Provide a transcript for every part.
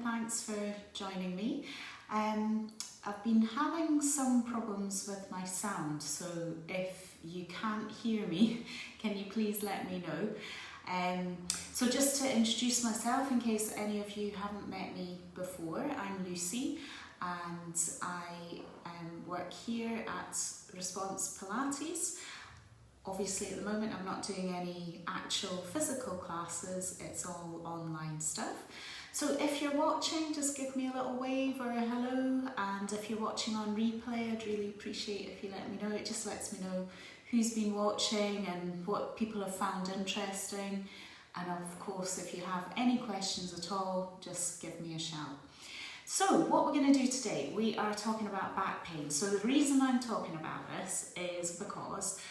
thanks for joining me. I've been having some problems with my sound, so if you can't hear me, can you please let me know? So just to introduce myself, in case any of you haven't met me before, I'm Lucy and I work here at Response Pilates. Obviously at the moment I'm not doing any actual physical classes, it's all online stuff. So if you're watching, just give me a little wave or a hello, and if you're watching on replay, I'd really appreciate if you let me know. It just lets me know who's been watching and what people have found interesting. And of course, if you have any questions at all, just give me a shout. So what we're going to do today, we are talking about back pain. So the reason I'm talking about this is because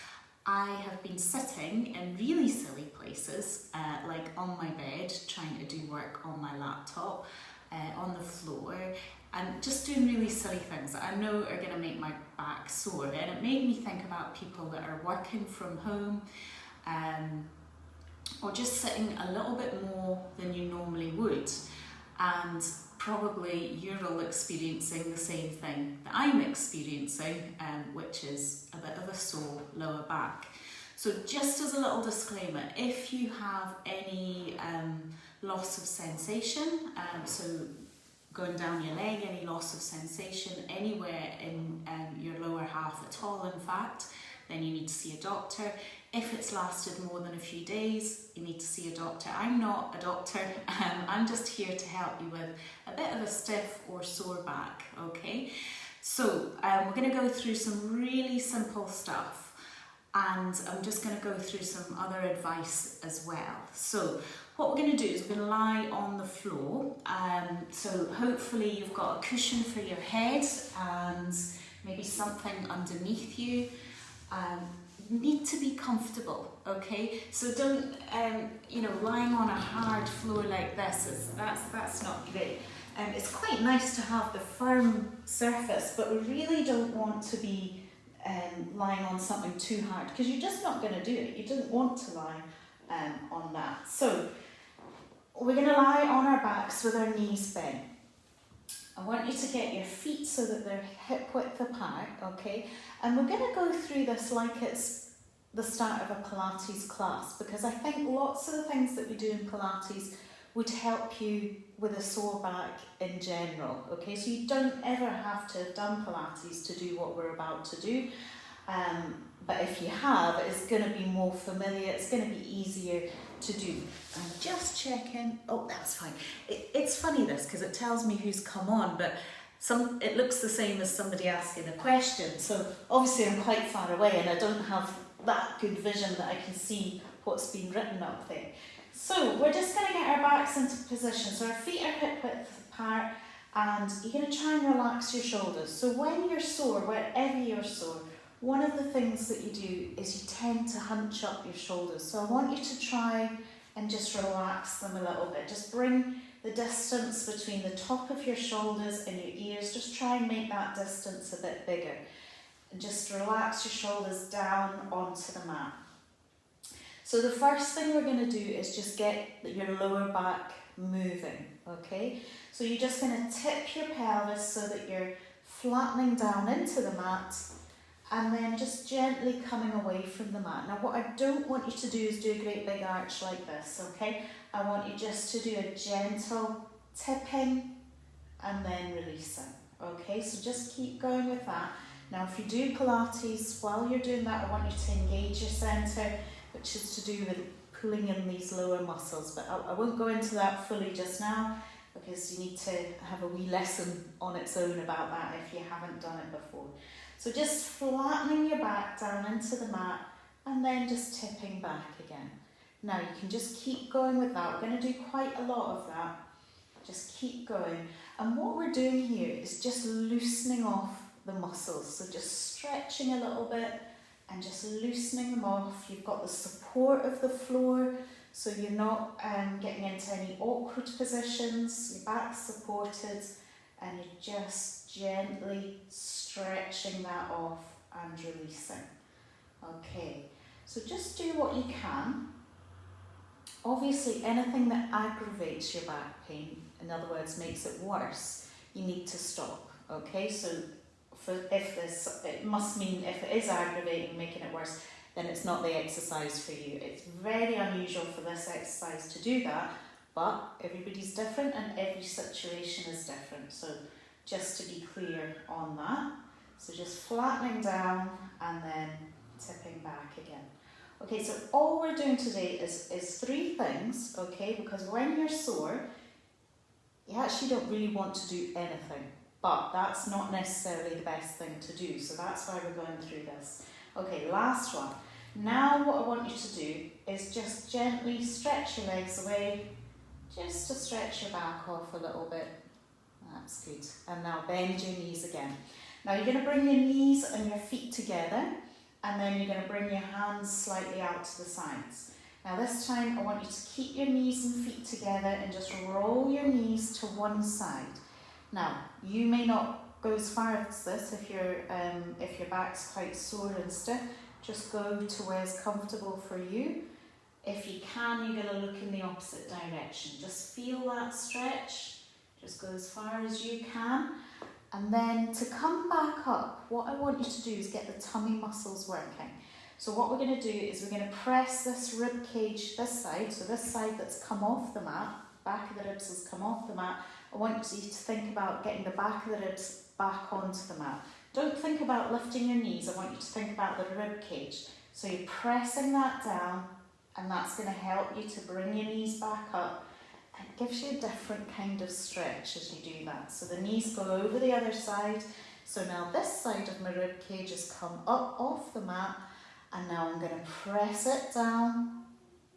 I have been sitting in really silly places, like on my bed, trying to do work on my laptop, on the floor, and just doing really silly things that I know are going to make my back sore. And it made me think about people that are working from home, or just sitting a little bit more than you normally would. And probably you're all experiencing the same thing that I'm experiencing, which is a bit of a sore lower back. So just as a little disclaimer, if you have any loss of sensation, so going down your leg, any loss of sensation anywhere in your lower half at all, in fact, then you need to see a doctor. If it's lasted more than a few days, you need to see a doctor. I'm not a doctor, I'm just here to help you with a bit of a stiff or sore back, okay? So we're going to go through some really simple stuff, and I'm just going to go through some other advice as well. So what we're going to do is we're going to lie on the floor, so hopefully you've got a cushion for your head and maybe something underneath you. Need to be comfortable, okay? So don't, lying on a hard floor like this, that's not great. It's quite nice to have the firm surface, but we really don't want to be lying on something too hard, because you're just not going to do it. You don't want to lie on that. So we're going to lie on our backs with our knees bent. I want you to get your feet so that they're hip width apart, okay? And we're going to go through this like it's the start of a Pilates class, because I think lots of the things that we do in Pilates would help you with a sore back in general, okay? So you don't ever have to have done Pilates to do what we're about to do. But if you have, it's going to be more familiar, it's going to be easier to do. I'm just checking. Oh, that's fine. It's funny this, because it tells me who's come on, but it looks the same as somebody asking a question. So obviously I'm quite far away and I don't have that good vision that I can see what's been written up there. So we're just going to get our backs into position. So our feet are hip width apart, and you're going to try and relax your shoulders. So when you're sore, wherever you're sore, one of the things that you do is you tend to hunch up your shoulders. So I want you to try and just relax them a little bit. Just bring the distance between the top of your shoulders and your ears. Just try and make that distance a bit bigger. And just relax your shoulders down onto the mat. So the first thing we're going to do is just get your lower back moving, okay? So you're just going to tip your pelvis so that you're flattening down into the mat, and then just gently coming away from the mat. Now what I don't want you to do is do a great big arch like this, okay? I want you just to do a gentle tipping and then releasing, okay? So just keep going with that. Now if you do Pilates, while you're doing that, I want you to engage your centre, which is to do with pulling in these lower muscles, but I won't go into that fully just now, because you need to have a wee lesson on its own about that if you haven't done it before. So just flattening your back down into the mat and then just tipping back again. Now you can just keep going with that. We're going to do quite a lot of that. Just keep going. And what we're doing here is just loosening off the muscles. So just stretching a little bit and just loosening them off. You've got the support of the floor, so you're not getting into any awkward positions. Your back's supported, and you're just gently stretching that off and releasing. Okay, so just do what you can. Obviously, anything that aggravates your back pain, in other words, makes it worse, you need to stop. Okay, so it must mean if it is aggravating, making it worse, then it's not the exercise for you. It's very unusual for this exercise to do that, but everybody's different and every situation is different. So just to be clear on that. So just flattening down and then tipping back again. Okay, so all we're doing today is 3 things, okay, because when you're sore, you actually don't really want to do anything, but that's not necessarily the best thing to do, so that's why we're going through this. Okay, last one. Now what I want you to do is just gently stretch your legs away, just to stretch your back off a little bit. That's good. And now bend your knees again. Now you're going to bring your knees and your feet together, and then you're going to bring your hands slightly out to the sides. Now this time I want you to keep your knees and feet together and just roll your knees to one side. Now you may not go as far as this if your back's quite sore and stiff. Just go to where's comfortable for you. If you can, you're going to look in the opposite direction. Just feel that stretch. Just go as far as you can. And then to come back up, what I want you to do is get the tummy muscles working. So what we're going to do is we're going to press this rib cage this side, so this side that's come off the mat, back of the ribs has come off the mat. I want you to think about getting the back of the ribs back onto the mat. Don't think about lifting your knees, I want you to think about the rib cage. So you're pressing that down, and that's going to help you to bring your knees back up. It gives you a different kind of stretch as you do that. So the knees go over the other side. So now this side of my rib cage has come up off the mat, and now I'm going to press it down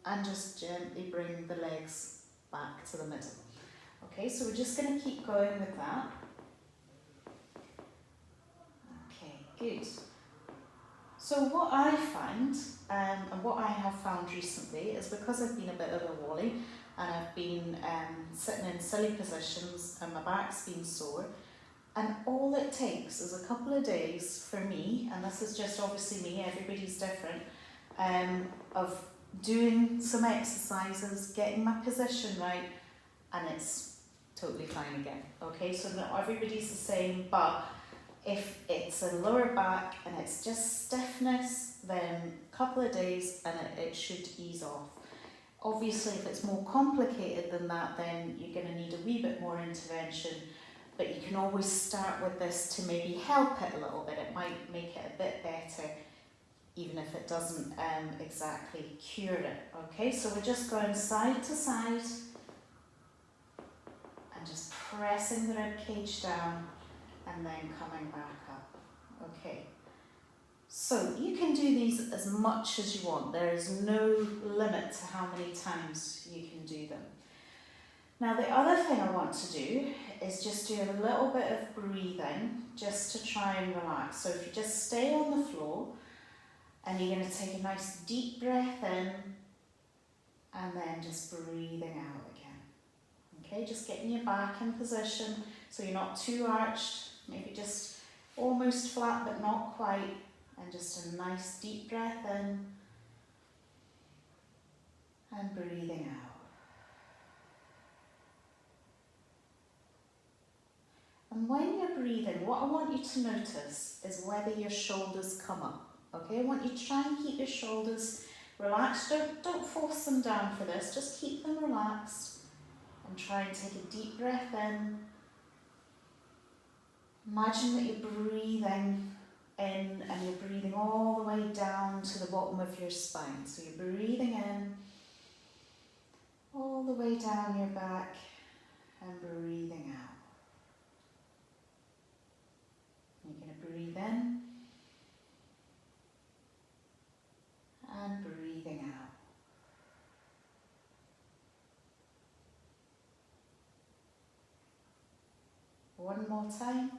and just gently bring the legs back to the middle. Okay, so we're just going to keep going with that. Okay, good. So what I find, and what I have found recently, is because I've been a bit of a wally, and I've been sitting in silly positions and my back's been sore, and all it takes is a couple of days for me, and this is just obviously me, everybody's different, of doing some exercises, getting my position right, and it's totally fine again. Okay, so not everybody's the same, but if it's a lower back and it's just stiffness, then a couple of days and it should ease off. Obviously, if it's more complicated than that, then you're going to need a wee bit more intervention, but you can always start with this to maybe help it a little bit. It might make it a bit better, even if it doesn't exactly cure it. Okay, so we're just going side to side and just pressing the rib cage down and then coming back up. Okay. So you can do these as much as you want. There is no limit to how many times you can do them. Now the other thing I want to do is just do a little bit of breathing just to try and relax. So if you just stay on the floor and you're going to take a nice deep breath in and then just breathing out again. Okay, just getting your back in position so you're not too arched, maybe just almost flat but not quite. And just a nice deep breath in and breathing out. And when you're breathing, what I want you to notice is whether your shoulders come up. Okay, I want you to try and keep your shoulders relaxed. Don't force them down for this, just keep them relaxed and try and take a deep breath in. Imagine that you're breathing in and you're breathing all the way down to the bottom of your spine. So you're breathing in all the way down your back and breathing out. You're going to breathe in and breathing out. One more time.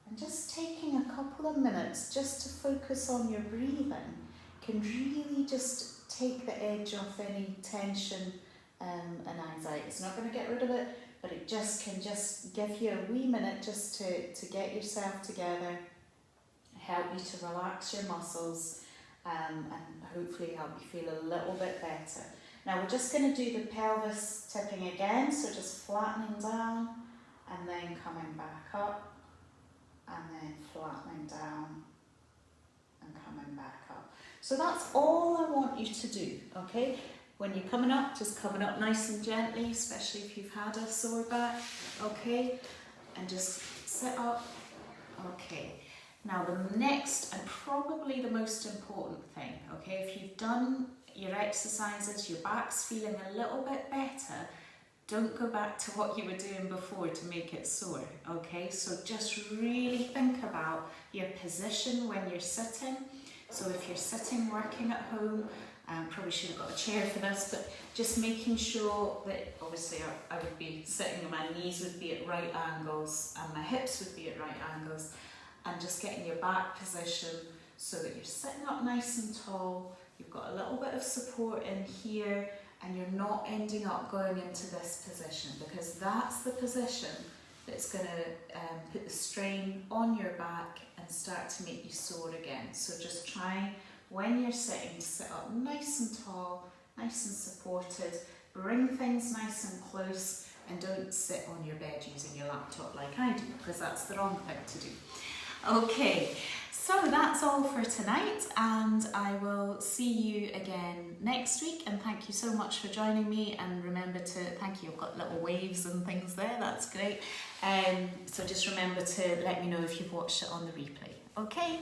And just taking a couple of minutes just to focus on your breathing can really just take the edge off any tension and anxiety. It's not going to get rid of it, but it just can just give you a wee minute just to get yourself together, help you to relax your muscles and hopefully help you feel a little bit better. Now we're just going to do the pelvis tipping again, so just flattening down and then coming back up and then flattening down and coming back up. So that's all I want you to do, okay? When you're coming up, just coming up nice and gently, especially if you've had a sore back, okay? And just sit up, okay. Now the next and probably the most important thing, okay, if you've done your exercises, your back's feeling a little bit better, don't go back to what you were doing before to make it sore, okay? So just really think about your position when you're sitting. So if you're sitting working at home, probably should have got a chair for this, but just making sure that obviously I would be sitting and my knees would be at right angles and my hips would be at right angles, and just getting your back position so that you're sitting up nice and tall, you've got a little bit of support in here, and you're not ending up going into this position, because that's the position that's going to put the strain on your back and start to make you sore again. So just try, when you're sitting, to sit up nice and tall, nice and supported, bring things nice and close, and don't sit on your bed using your laptop like I do, because that's the wrong thing to do. Okay, so that's all for tonight, and I will see you again next week, and thank you so much for joining me, and remember to, thank you, I've got little waves and things there, that's great. So just remember to let me know if you've watched it on the replay. Okay,